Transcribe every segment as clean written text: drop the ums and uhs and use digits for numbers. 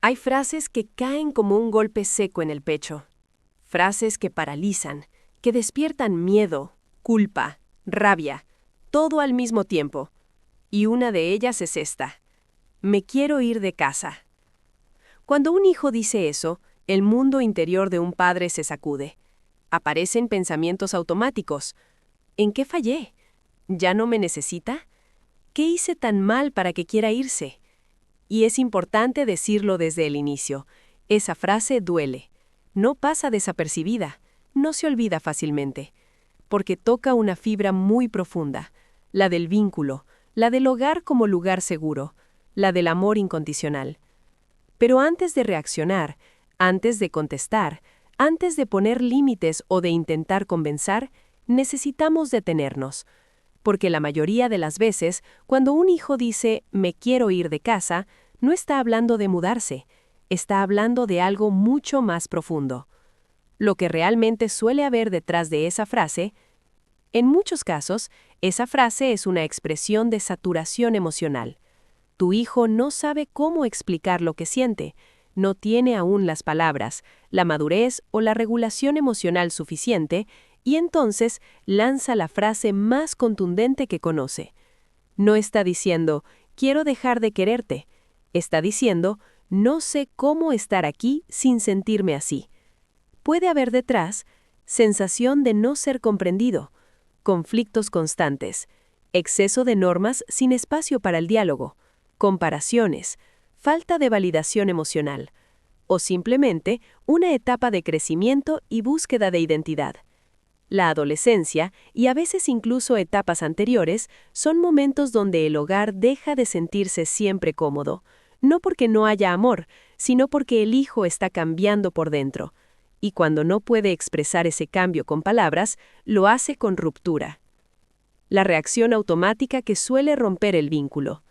Hay frases que caen como un golpe seco en el pecho. Frases que paralizan, que despiertan miedo, culpa, rabia, todo al mismo tiempo. Y una de ellas es esta: me quiero ir de casa. Cuando un hijo dice eso, el mundo interior de un padre se sacude. Aparecen pensamientos automáticos. ¿En qué fallé? ¿Ya no me necesita? ¿Qué hice tan mal para que quiera irse? Y es importante decirlo desde el inicio. Esa frase duele. No pasa desapercibida. No se olvida fácilmente. Porque toca una fibra muy profunda. La del vínculo. La del hogar como lugar seguro. La del amor incondicional. Pero antes de reaccionar, antes de contestar, antes de poner límites o de intentar convencer, necesitamos detenernos. Porque la mayoría de las veces, cuando un hijo dice «me quiero ir de casa», no está hablando de mudarse, está hablando de algo mucho más profundo. Lo que realmente suele haber detrás de esa frase, en muchos casos, esa frase es una expresión de saturación emocional. Tu hijo no sabe cómo explicar lo que siente, no tiene aún las palabras, la madurez o la regulación emocional suficiente, y entonces lanza la frase más contundente que conoce. No está diciendo, quiero dejar de quererte. Está diciendo, no sé cómo estar aquí sin sentirme así. Puede haber detrás sensación de no ser comprendido, conflictos constantes, exceso de normas sin espacio para el diálogo, comparaciones, falta de validación emocional, o simplemente una etapa de crecimiento y búsqueda de identidad. La adolescencia, y a veces incluso etapas anteriores, son momentos donde el hogar deja de sentirse siempre cómodo, no porque no haya amor, sino porque el hijo está cambiando por dentro, y cuando no puede expresar ese cambio con palabras, lo hace con ruptura. La reacción automática que suele romper el vínculo.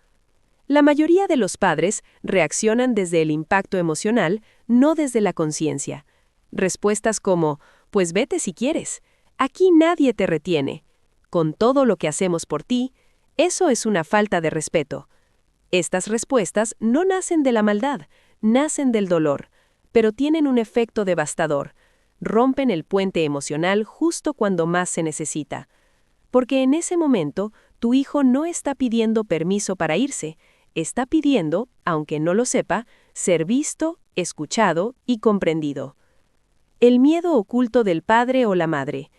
La mayoría de los padres reaccionan desde el impacto emocional, no desde la conciencia. Respuestas como, pues vete si quieres. Aquí nadie te retiene. Con todo lo que hacemos por ti, eso es una falta de respeto. Estas respuestas no nacen de la maldad, nacen del dolor, pero tienen un efecto devastador. Rompen el puente emocional justo cuando más se necesita. Porque en ese momento, tu hijo no está pidiendo permiso para irse, está pidiendo, aunque no lo sepa, ser visto, escuchado y comprendido. El miedo oculto del padre o la madre.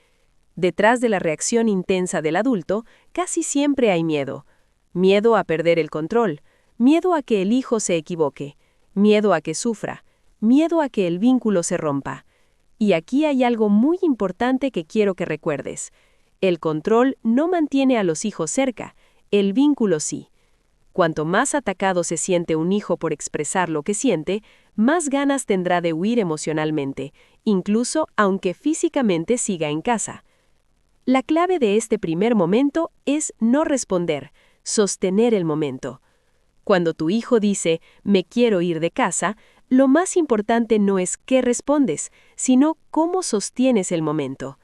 Detrás de la reacción intensa del adulto, casi siempre hay miedo. Miedo a perder el control, miedo a que el hijo se equivoque, miedo a que sufra, miedo a que el vínculo se rompa. Y aquí hay algo muy importante que quiero que recuerdes. El control no mantiene a los hijos cerca, el vínculo sí. Cuanto más atacado se siente un hijo por expresar lo que siente, más ganas tendrá de huir emocionalmente, incluso aunque físicamente siga en casa. La clave de este primer momento es no responder, sostener el momento. Cuando tu hijo dice, me quiero ir de casa, lo más importante no es qué respondes, sino cómo sostienes el momento.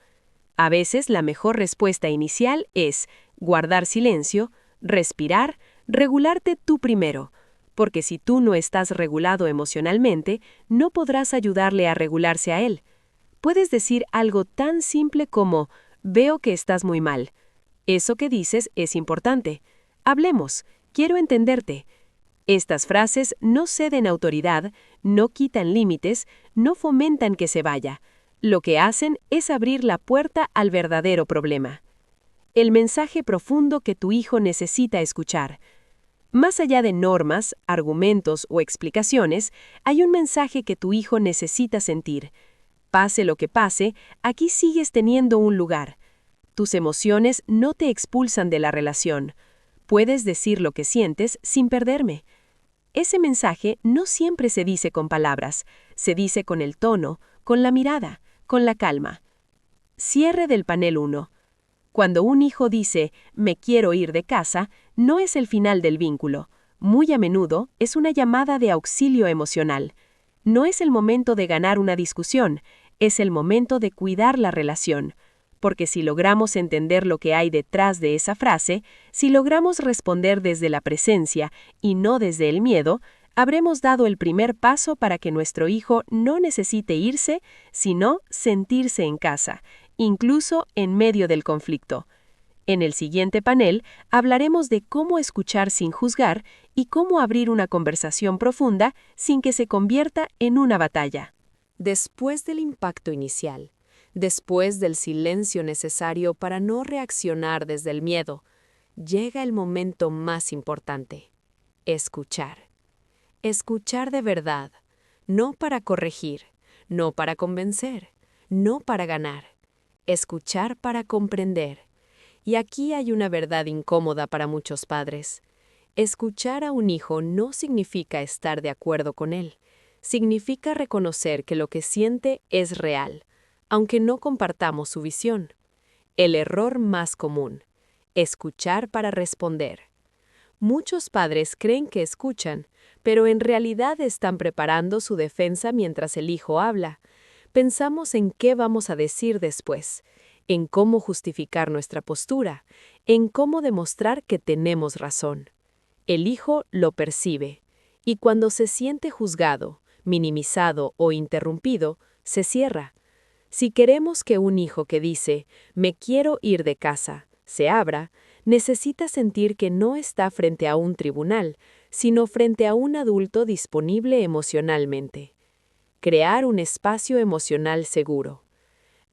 A veces la mejor respuesta inicial es guardar silencio, respirar, regularte tú primero, porque si tú no estás regulado emocionalmente, no podrás ayudarle a regularse a él. Puedes decir algo tan simple como, veo que estás muy mal. Eso que dices es importante. Hablemos, quiero entenderte. Estas frases no ceden autoridad, no quitan límites, no fomentan que se vaya. Lo que hacen es abrir la puerta al verdadero problema. El mensaje profundo que tu hijo necesita escuchar. Más allá de normas, argumentos o explicaciones, hay un mensaje que tu hijo necesita sentir. Pase lo que pase, aquí sigues teniendo un lugar. Tus emociones no te expulsan de la relación. Puedes decir lo que sientes sin perderme. Ese mensaje no siempre se dice con palabras, se dice con el tono, con la mirada, con la calma. Cierre del panel 1. Cuando un hijo dice, me quiero ir de casa, no es el final del vínculo. Muy a menudo es una llamada de auxilio emocional. No es el momento de ganar una discusión, es el momento de cuidar la relación. Porque si logramos entender lo que hay detrás de esa frase, si logramos responder desde la presencia y no desde el miedo, habremos dado el primer paso para que nuestro hijo no necesite irse, sino sentirse en casa, incluso en medio del conflicto. En el siguiente panel hablaremos de cómo escuchar sin juzgar y cómo abrir una conversación profunda sin que se convierta en una batalla. Después del impacto inicial, después del silencio necesario para no reaccionar desde el miedo, llega el momento más importante: escuchar. Escuchar de verdad, no para corregir, no para convencer, no para ganar. Escuchar para comprender. Y aquí hay una verdad incómoda para muchos padres. Escuchar a un hijo no significa estar de acuerdo con él. Significa reconocer que lo que siente es real, aunque no compartamos su visión. El error más común: escuchar para responder. Muchos padres creen que escuchan, pero en realidad están preparando su defensa mientras el hijo habla. Pensamos en qué vamos a decir después, en cómo justificar nuestra postura, en cómo demostrar que tenemos razón. El hijo lo percibe, y cuando se siente juzgado, minimizado o interrumpido, se cierra. Si queremos que un hijo que dice, "me quiero ir de casa", se abra, necesita sentir que no está frente a un tribunal, sino frente a un adulto disponible emocionalmente. Crear un espacio emocional seguro.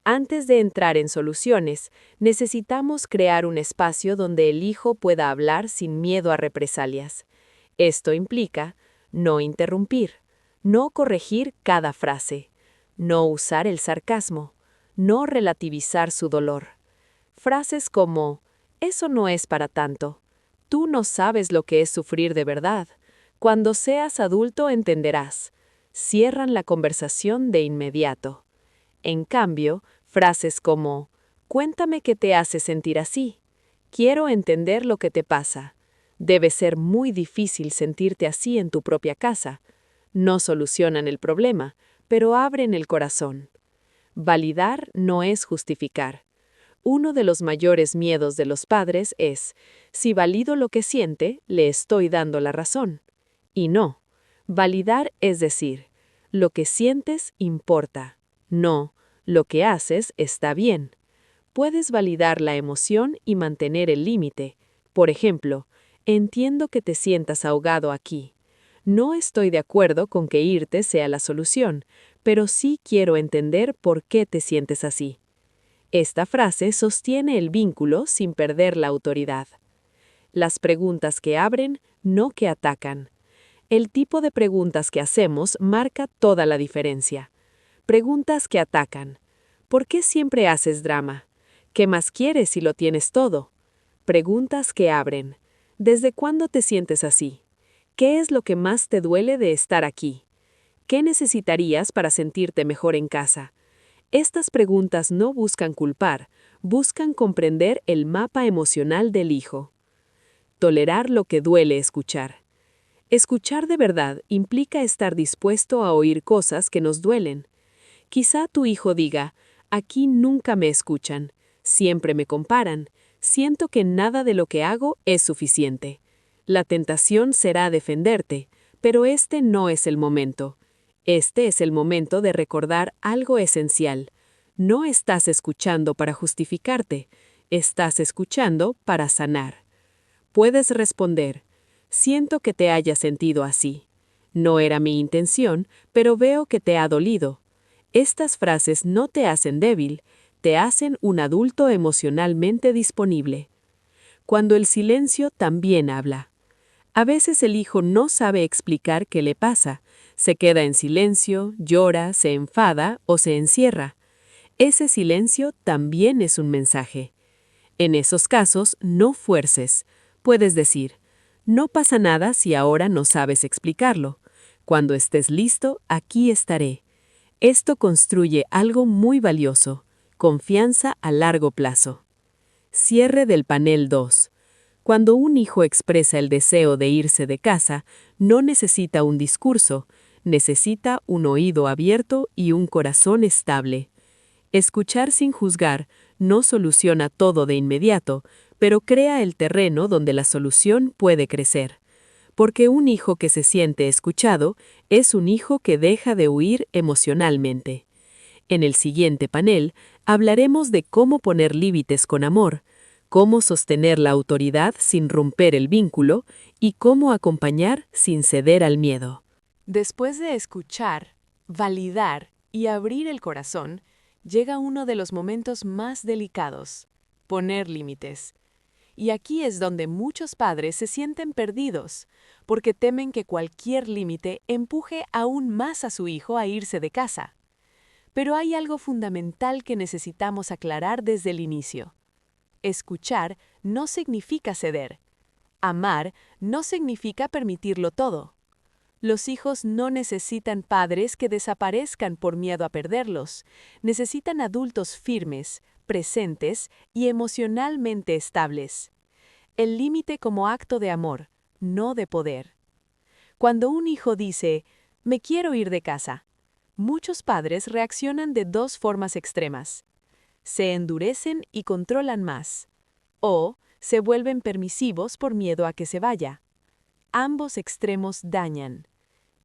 Antes de entrar en soluciones, necesitamos crear un espacio donde el hijo pueda hablar sin miedo a represalias. Esto implica no interrumpir, no corregir cada frase, no usar el sarcasmo, no relativizar su dolor. Frases como, "eso no es para tanto", "tú no sabes lo que es sufrir de verdad", "cuando seas adulto entenderás", cierran la conversación de inmediato. En cambio, frases como, "cuéntame qué te hace sentir así", "quiero entender lo que te pasa", "debe ser muy difícil sentirte así en tu propia casa", no solucionan el problema, pero abren el corazón. Validar no es justificar. Uno de los mayores miedos de los padres es, si valido lo que siente, le estoy dando la razón. Y no. Validar es decir, lo que sientes importa. No, lo que haces está bien. Puedes validar la emoción y mantener el límite. Por ejemplo, entiendo que te sientas ahogado aquí. No estoy de acuerdo con que irte sea la solución, pero sí quiero entender por qué te sientes así. Esta frase sostiene el vínculo sin perder la autoridad. Las preguntas que abren, no que atacan. El tipo de preguntas que hacemos marca toda la diferencia. Preguntas que atacan. ¿Por qué siempre haces drama? ¿Qué más quieres si lo tienes todo? Preguntas que abren. ¿Desde cuándo te sientes así? ¿Qué es lo que más te duele de estar aquí? ¿Qué necesitarías para sentirte mejor en casa? Estas preguntas no buscan culpar, buscan comprender el mapa emocional del hijo. Tolerar lo que duele escuchar. Escuchar de verdad implica estar dispuesto a oír cosas que nos duelen. Quizá tu hijo diga, "aquí nunca me escuchan, siempre me comparan, siento que nada de lo que hago es suficiente". La tentación será defenderte, pero este no es el momento. Este es el momento de recordar algo esencial. No estás escuchando para justificarte, estás escuchando para sanar. Puedes responder, "siento que te hayas sentido así. No era mi intención, pero veo que te ha dolido". Estas frases no te hacen débil, te hacen un adulto emocionalmente disponible. Cuando el silencio también habla. A veces el hijo no sabe explicar qué le pasa, se queda en silencio, llora, se enfada o se encierra. Ese silencio también es un mensaje. En esos casos, no fuerces. Puedes decir, "no pasa nada si ahora no sabes explicarlo. Cuando estés listo, aquí estaré". Esto construye algo muy valioso, confianza a largo plazo. Cierre del panel 2. Cuando un hijo expresa el deseo de irse de casa, no necesita un discurso, necesita un oído abierto y un corazón estable. Escuchar sin juzgar no soluciona todo de inmediato, pero crea el terreno donde la solución puede crecer. porque un hijo que se siente escuchado es un hijo que deja de huir emocionalmente. En el siguiente panel hablaremos de cómo poner límites con amor, cómo sostener la autoridad sin romper el vínculo y cómo acompañar sin ceder al miedo. Después de escuchar, validar y abrir el corazón, llega uno de los momentos más delicados: poner límites. Y aquí es donde muchos padres se sienten perdidos, porque temen que cualquier límite empuje aún más a su hijo a irse de casa. Pero hay algo fundamental que necesitamos aclarar desde el inicio. Escuchar no significa ceder. Amar no significa permitirlo todo. Los hijos no necesitan padres que desaparezcan por miedo a perderlos. Necesitan adultos firmes, presentes y emocionalmente estables. El límite como acto de amor, no de poder. Cuando un hijo dice, "Me quiero ir de casa", muchos padres reaccionan de dos formas extremas. Se endurecen y controlan más, o se vuelven permisivos por miedo a que se vaya. Ambos extremos dañan.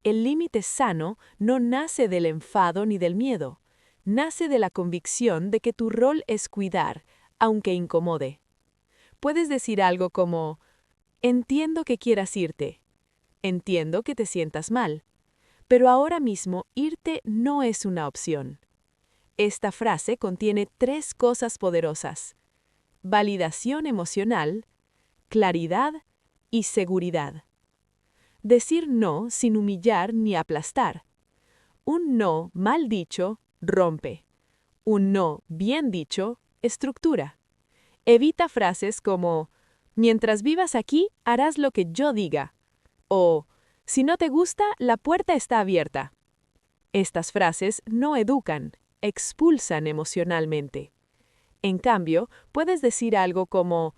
El límite sano no nace del enfado ni del miedo, nace de la convicción de que tu rol es cuidar, aunque incomode. Puedes decir algo como, "Entiendo que quieras irte, entiendo que te sientas mal, pero ahora mismo irte no es una opción". Esta frase contiene tres cosas poderosas: validación emocional, claridad y seguridad. Decir no sin humillar ni aplastar. Un no mal dicho rompe. Un no bien dicho estructura. Evita frases como, "Mientras vivas aquí, harás lo que yo diga", o "Si no te gusta, la puerta está abierta". Estas frases no educan, expulsan emocionalmente. En cambio, puedes decir algo como,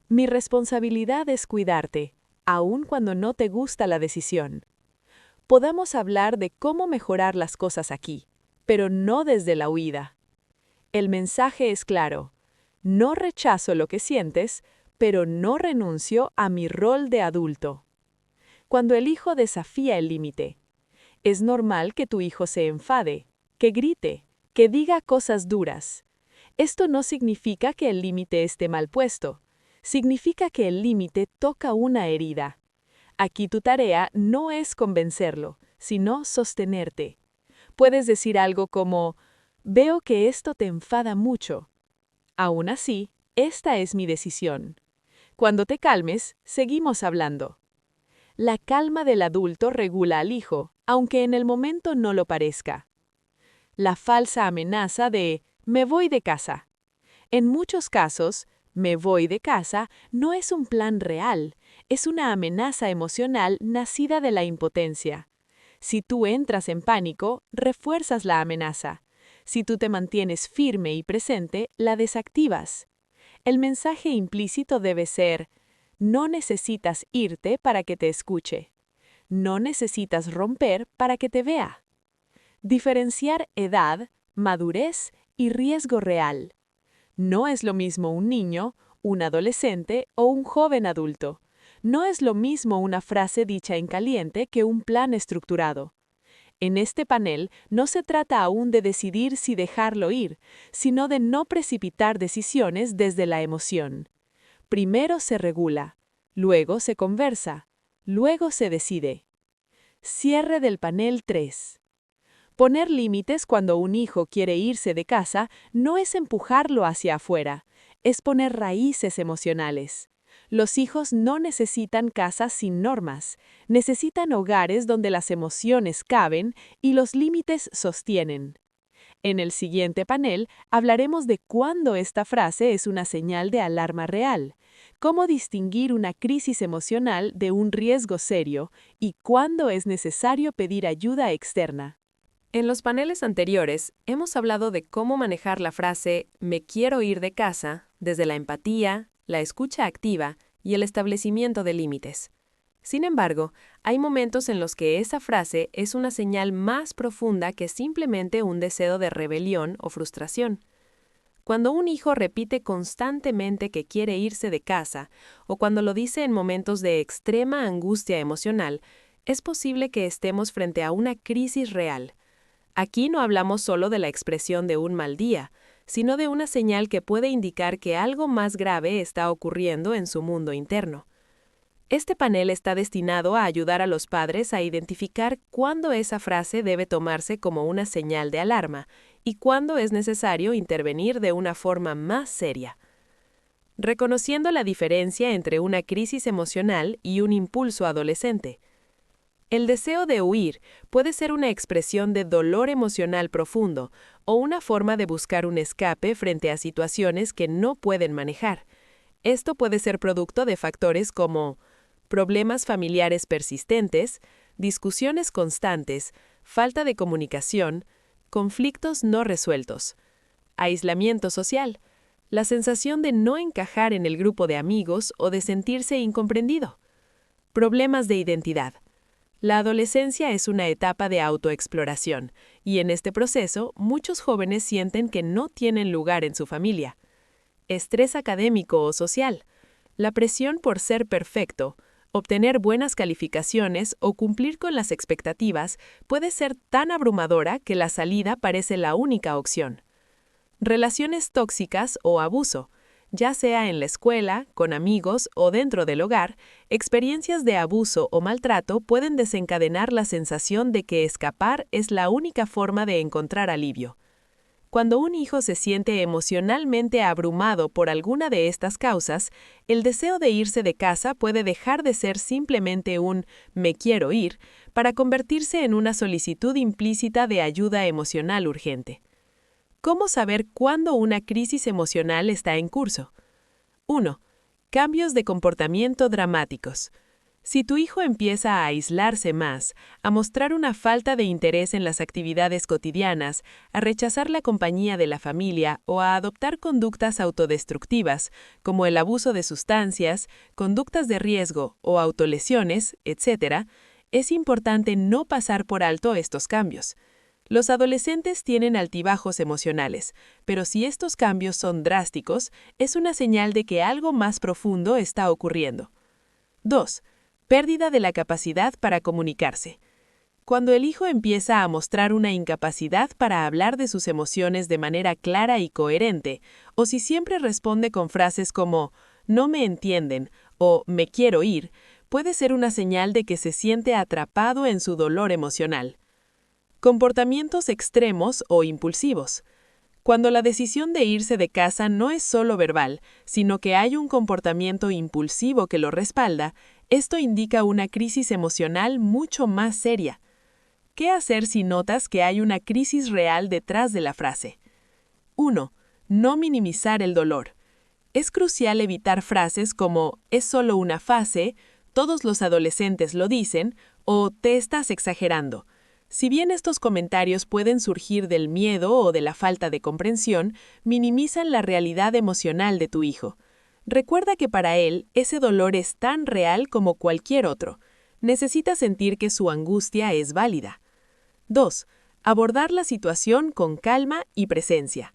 "Mi responsabilidad es cuidarte, aun cuando no te gusta la decisión". Podemos hablar de cómo mejorar las cosas aquí, pero no desde la huida. El mensaje es claro: no rechazo lo que sientes, pero no renuncio a mi rol de adulto. Cuando el hijo desafía el límite, es normal que tu hijo se enfade, que grite, que diga cosas duras. Esto no significa que el límite esté mal puesto. Significa que el límite toca una herida. Aquí tu tarea no es convencerlo, sino sostenerte. Puedes decir algo como, "Veo que esto te enfada mucho. Aún así, esta es mi decisión. Cuando te calmes, seguimos hablando". La calma del adulto regula al hijo, aunque en el momento no lo parezca. La falsa amenaza de "me voy de casa". En muchos casos, "me voy de casa" no es un plan real, es una amenaza emocional nacida de la impotencia. Si tú entras en pánico, refuerzas la amenaza. Si tú te mantienes firme y presente, la desactivas. El mensaje implícito debe ser: no necesitas irte para que te escuche. No necesitas romper para que te vea. Diferenciar edad, madurez y riesgo real. No es lo mismo un niño, un adolescente o un joven adulto. No es lo mismo una frase dicha en caliente que un plan estructurado. En este panel no se trata aún de decidir si dejarlo ir, sino de no precipitar decisiones desde la emoción. Primero se regula, luego se conversa, luego se decide. Cierre del panel 3. Poner límites cuando un hijo quiere irse de casa no es empujarlo hacia afuera, es poner raíces emocionales. Los hijos no necesitan casas sin normas, necesitan hogares donde las emociones caben y los límites sostienen. En el siguiente panel hablaremos de cuándo esta frase es una señal de alarma real, cómo distinguir una crisis emocional de un riesgo serio y cuándo es necesario pedir ayuda externa. En los paneles anteriores hemos hablado de cómo manejar la frase "me quiero ir de casa" desde la empatía, la escucha activa y el establecimiento de límites. Sin embargo, hay momentos en los que esa frase es una señal más profunda que simplemente un deseo de rebelión o frustración. Cuando un hijo repite constantemente que quiere irse de casa, o cuando lo dice en momentos de extrema angustia emocional, es posible que estemos frente a una crisis real. Aquí no hablamos solo de la expresión de un mal día, sino de una señal que puede indicar que algo más grave está ocurriendo en su mundo interno. Este panel está destinado a ayudar a los padres a identificar cuándo esa frase debe tomarse como una señal de alarma y cuándo es necesario intervenir de una forma más seria. Reconociendo la diferencia entre una crisis emocional y un impulso adolescente. El deseo de huir puede ser una expresión de dolor emocional profundo o una forma de buscar un escape frente a situaciones que no pueden manejar. Esto puede ser producto de factores como problemas familiares persistentes, discusiones constantes, falta de comunicación, conflictos no resueltos, aislamiento social, la sensación de no encajar en el grupo de amigos o de sentirse incomprendido, problemas de identidad. La adolescencia es una etapa de autoexploración, y en este proceso muchos jóvenes sienten que no tienen lugar en su familia. Estrés académico o social, la presión por ser perfecto, obtener buenas calificaciones o cumplir con las expectativas puede ser tan abrumadora que la salida parece la única opción. Relaciones tóxicas o abuso, ya sea en la escuela, con amigos o dentro del hogar, experiencias de abuso o maltrato pueden desencadenar la sensación de que escapar es la única forma de encontrar alivio. Cuando un hijo se siente emocionalmente abrumado por alguna de estas causas, el deseo de irse de casa puede dejar de ser simplemente un «me quiero ir» para convertirse en una solicitud implícita de ayuda emocional urgente. ¿Cómo saber cuándo una crisis emocional está en curso? 1. Cambios de comportamiento dramáticos. Si tu hijo empieza a aislarse más, a mostrar una falta de interés en las actividades cotidianas, a rechazar la compañía de la familia o a adoptar conductas autodestructivas, como el abuso de sustancias, conductas de riesgo o autolesiones, etc., es importante no pasar por alto estos cambios. Los adolescentes tienen altibajos emocionales, pero si estos cambios son drásticos, es una señal de que algo más profundo está ocurriendo. 2. Pérdida de la capacidad para comunicarse. Cuando el hijo empieza a mostrar una incapacidad para hablar de sus emociones de manera clara y coherente, o si siempre responde con frases como «no me entienden» o «me quiero ir», puede ser una señal de que se siente atrapado en su dolor emocional. Comportamientos extremos o impulsivos. Cuando la decisión de irse de casa no es solo verbal, sino que hay un comportamiento impulsivo que lo respalda, esto indica una crisis emocional mucho más seria. ¿Qué hacer si notas que hay una crisis real detrás de la frase? 1. No minimizar el dolor. Es crucial evitar frases como «es solo una fase», «todos los adolescentes lo dicen» o «te estás exagerando». Si bien estos comentarios pueden surgir del miedo o de la falta de comprensión, minimizan la realidad emocional de tu hijo. Recuerda que para él, ese dolor es tan real como cualquier otro. Necesita sentir que su angustia es válida. 2. Abordar la situación con calma y presencia.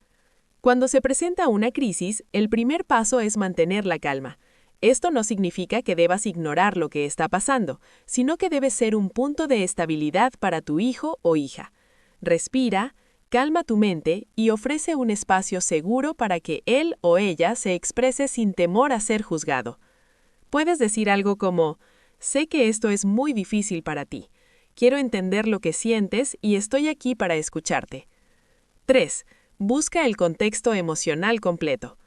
Cuando se presenta una crisis, el primer paso es mantener la calma. Esto no significa que debas ignorar lo que está pasando, sino que debe ser un punto de estabilidad para tu hijo o hija. Respira, calma tu mente y ofrece un espacio seguro para que él o ella se exprese sin temor a ser juzgado. Puedes decir algo como, «sé que esto es muy difícil para ti. Quiero entender lo que sientes y estoy aquí para escucharte». 3. Busca el contexto emocional completo.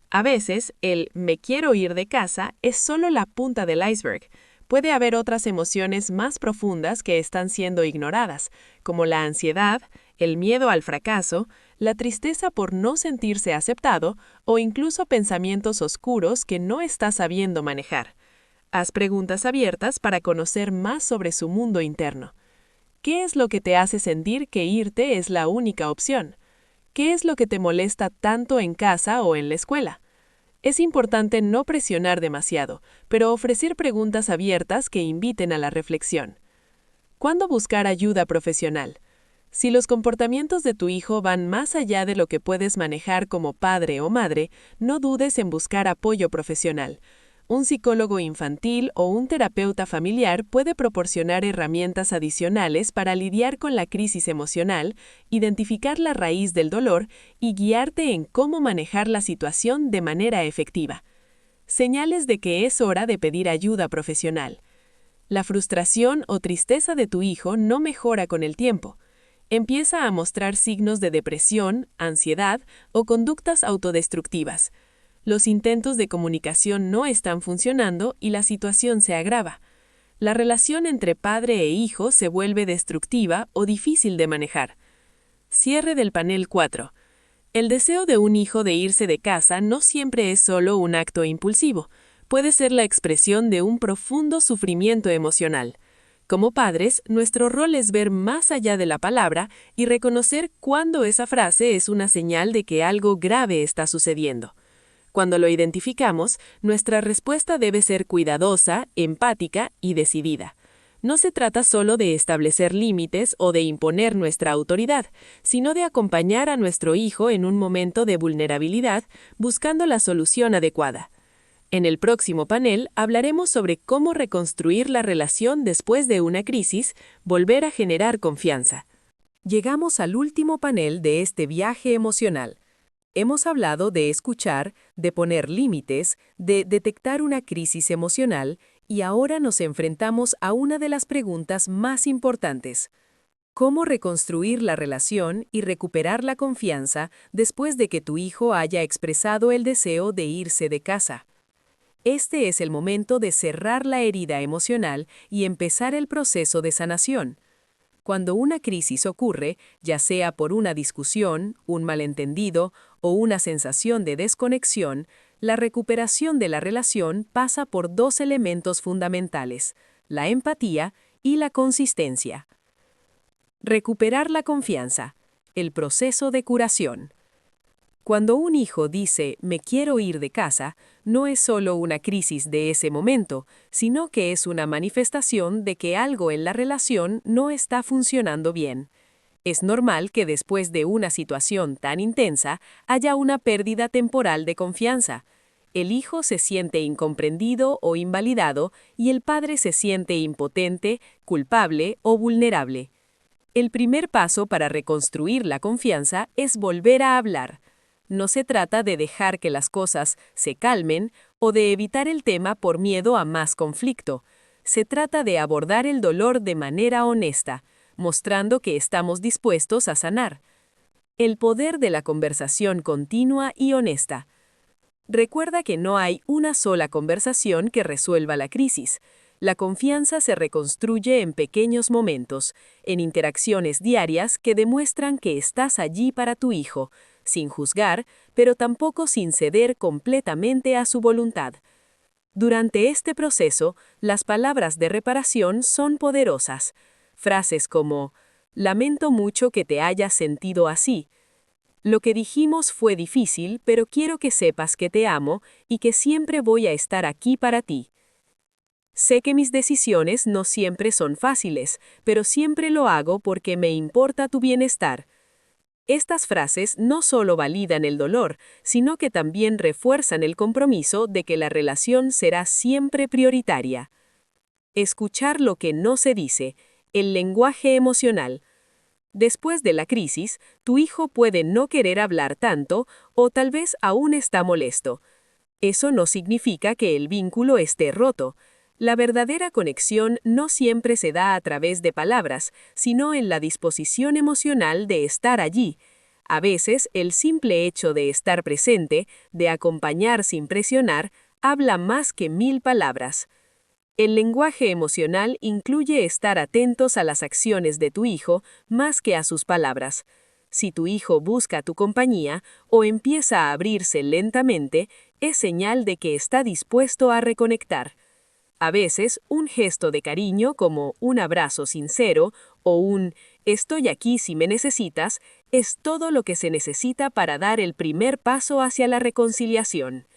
A veces, el «me quiero ir de casa» es solo la punta del iceberg. Puede haber otras emociones más profundas que están siendo ignoradas, como la ansiedad, el miedo al fracaso, la tristeza por no sentirse aceptado o incluso pensamientos oscuros que no está sabiendo manejar. Haz preguntas abiertas para conocer más sobre su mundo interno. ¿Qué es lo que te hace sentir que irte es la única opción? ¿Qué es lo que te molesta tanto en casa o en la escuela? Es importante no presionar demasiado, pero ofrecer preguntas abiertas que inviten a la reflexión. ¿Cuándo buscar ayuda profesional? Si los comportamientos de tu hijo van más allá de lo que puedes manejar como padre o madre, no dudes en buscar apoyo profesional. Un psicólogo infantil o un terapeuta familiar puede proporcionar herramientas adicionales para lidiar con la crisis emocional, identificar la raíz del dolor y guiarte en cómo manejar la situación de manera efectiva. Señales de que es hora de pedir ayuda profesional. La frustración o tristeza de tu hijo no mejora con el tiempo. Empieza a mostrar signos de depresión, ansiedad o conductas autodestructivas. Los intentos de comunicación no están funcionando y la situación se agrava. La relación entre padre e hijo se vuelve destructiva o difícil de manejar. Cierre del panel 4. El deseo de un hijo de irse de casa no siempre es solo un acto impulsivo. Puede ser la expresión de un profundo sufrimiento emocional. Como padres, nuestro rol es ver más allá de la palabra y reconocer cuándo esa frase es una señal de que algo grave está sucediendo. Cuando lo identificamos, nuestra respuesta debe ser cuidadosa, empática y decidida. No se trata solo de establecer límites o de imponer nuestra autoridad, sino de acompañar a nuestro hijo en un momento de vulnerabilidad, buscando la solución adecuada. En el próximo panel hablaremos sobre cómo reconstruir la relación después de una crisis, volver a generar confianza. Llegamos al último panel de este viaje emocional. Hemos hablado de escuchar, de poner límites, de detectar una crisis emocional y ahora nos enfrentamos a una de las preguntas más importantes. ¿Cómo reconstruir la relación y recuperar la confianza después de que tu hijo haya expresado el deseo de irse de casa? Este es el momento de cerrar la herida emocional y empezar el proceso de sanación. Cuando una crisis ocurre, ya sea por una discusión, un malentendido o una sensación de desconexión, la recuperación de la relación pasa por dos elementos fundamentales, la empatía y la consistencia. Recuperar la confianza, el proceso de curación. Cuando un hijo dice «me quiero ir de casa», no es solo una crisis de ese momento, sino que es una manifestación de que algo en la relación no está funcionando bien. Es normal que después de una situación tan intensa haya una pérdida temporal de confianza. El hijo se siente incomprendido o invalidado y el padre se siente impotente, culpable o vulnerable. El primer paso para reconstruir la confianza es volver a hablar. No se trata de dejar que las cosas se calmen o de evitar el tema por miedo a más conflicto. Se trata de abordar el dolor de manera honesta, mostrando que estamos dispuestos a sanar. El poder de la conversación continua y honesta. Recuerda que no hay una sola conversación que resuelva la crisis. La confianza se reconstruye en pequeños momentos, en interacciones diarias que demuestran que estás allí para tu hijo, sin juzgar, pero tampoco sin ceder completamente a su voluntad. Durante este proceso, las palabras de reparación son poderosas. Frases como, «Lamento mucho que te hayas sentido así», «Lo que dijimos fue difícil, pero quiero que sepas que te amo y que siempre voy a estar aquí para ti». «Sé que mis decisiones no siempre son fáciles, pero siempre lo hago porque me importa tu bienestar». Estas frases no solo validan el dolor, sino que también refuerzan el compromiso de que la relación será siempre prioritaria. Escuchar lo que no se dice, el lenguaje emocional. Después de la crisis, tu hijo puede no querer hablar tanto o tal vez aún está molesto. Eso no significa que el vínculo esté roto. La verdadera conexión no siempre se da a través de palabras, sino en la disposición emocional de estar allí. A veces, el simple hecho de estar presente, de acompañar sin presionar, habla más que 1000 palabras. El lenguaje emocional incluye estar atentos a las acciones de tu hijo más que a sus palabras. Si tu hijo busca tu compañía o empieza a abrirse lentamente, es señal de que está dispuesto a reconectar. A veces, un gesto de cariño como un abrazo sincero o un «estoy aquí si me necesitas» es todo lo que se necesita para dar el primer paso hacia la reconciliación.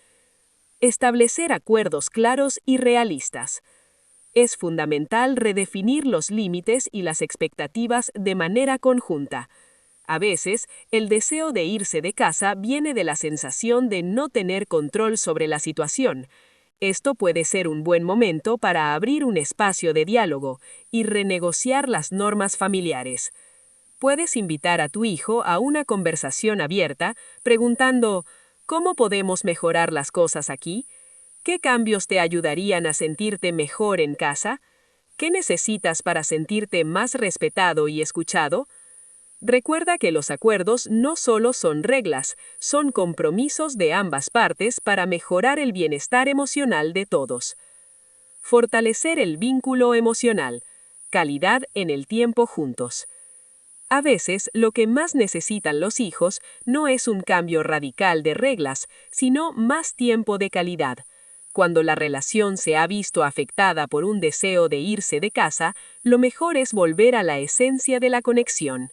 Establecer acuerdos claros y realistas. Es fundamental redefinir los límites y las expectativas de manera conjunta. A veces, el deseo de irse de casa viene de la sensación de no tener control sobre la situación. Esto puede ser un buen momento para abrir un espacio de diálogo y renegociar las normas familiares. Puedes invitar a tu hijo a una conversación abierta, preguntando, ¿cómo podemos mejorar las cosas aquí? ¿Qué cambios te ayudarían a sentirte mejor en casa? ¿Qué necesitas para sentirte más respetado y escuchado? Recuerda que los acuerdos no solo son reglas, son compromisos de ambas partes para mejorar el bienestar emocional de todos. Fortalecer el vínculo emocional. Calidad en el tiempo juntos. A veces, lo que más necesitan los hijos no es un cambio radical de reglas, sino más tiempo de calidad. Cuando la relación se ha visto afectada por un deseo de irse de casa, lo mejor es volver a la esencia de la conexión.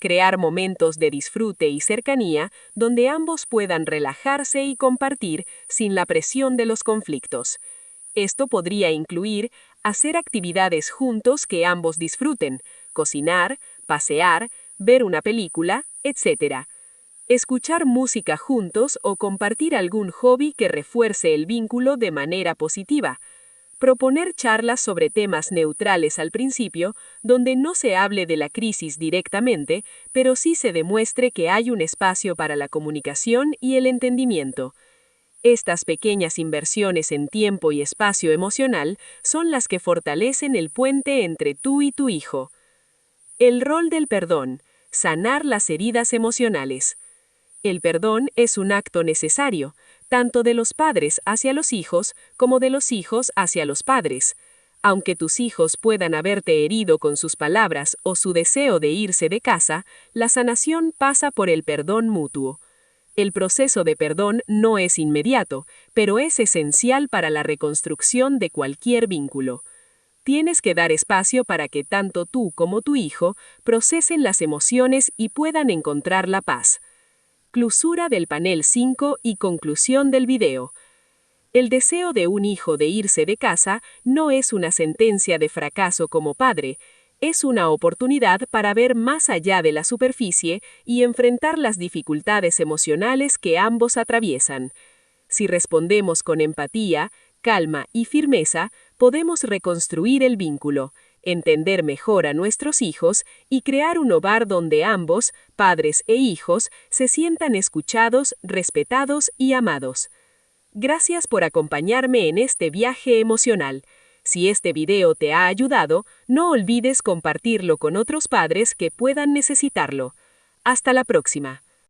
Crear momentos de disfrute y cercanía donde ambos puedan relajarse y compartir sin la presión de los conflictos. Esto podría incluir hacer actividades juntos que ambos disfruten, cocinar, pasear, ver una película, etc. Escuchar música juntos o compartir algún hobby que refuerce el vínculo de manera positiva. Proponer charlas sobre temas neutrales al principio, donde no se hable de la crisis directamente, pero sí se demuestre que hay un espacio para la comunicación y el entendimiento. Estas pequeñas inversiones en tiempo y espacio emocional son las que fortalecen el puente entre tú y tu hijo. El rol del perdón: sanar las heridas emocionales. El perdón es un acto necesario, tanto de los padres hacia los hijos como de los hijos hacia los padres. Aunque tus hijos puedan haberte herido con sus palabras o su deseo de irse de casa, la sanación pasa por el perdón mutuo. El proceso de perdón no es inmediato, pero es esencial para la reconstrucción de cualquier vínculo. Tienes que dar espacio para que tanto tú como tu hijo procesen las emociones y puedan encontrar la paz. Clausura del panel 5 y conclusión del video. El deseo de un hijo de irse de casa no es una sentencia de fracaso como padre, es una oportunidad para ver más allá de la superficie y enfrentar las dificultades emocionales que ambos atraviesan. Si respondemos con empatía, calma y firmeza, podemos reconstruir el vínculo, entender mejor a nuestros hijos y crear un hogar donde ambos, padres e hijos, se sientan escuchados, respetados y amados. Gracias por acompañarme en este viaje emocional. Si este video te ha ayudado, no olvides compartirlo con otros padres que puedan necesitarlo. Hasta la próxima.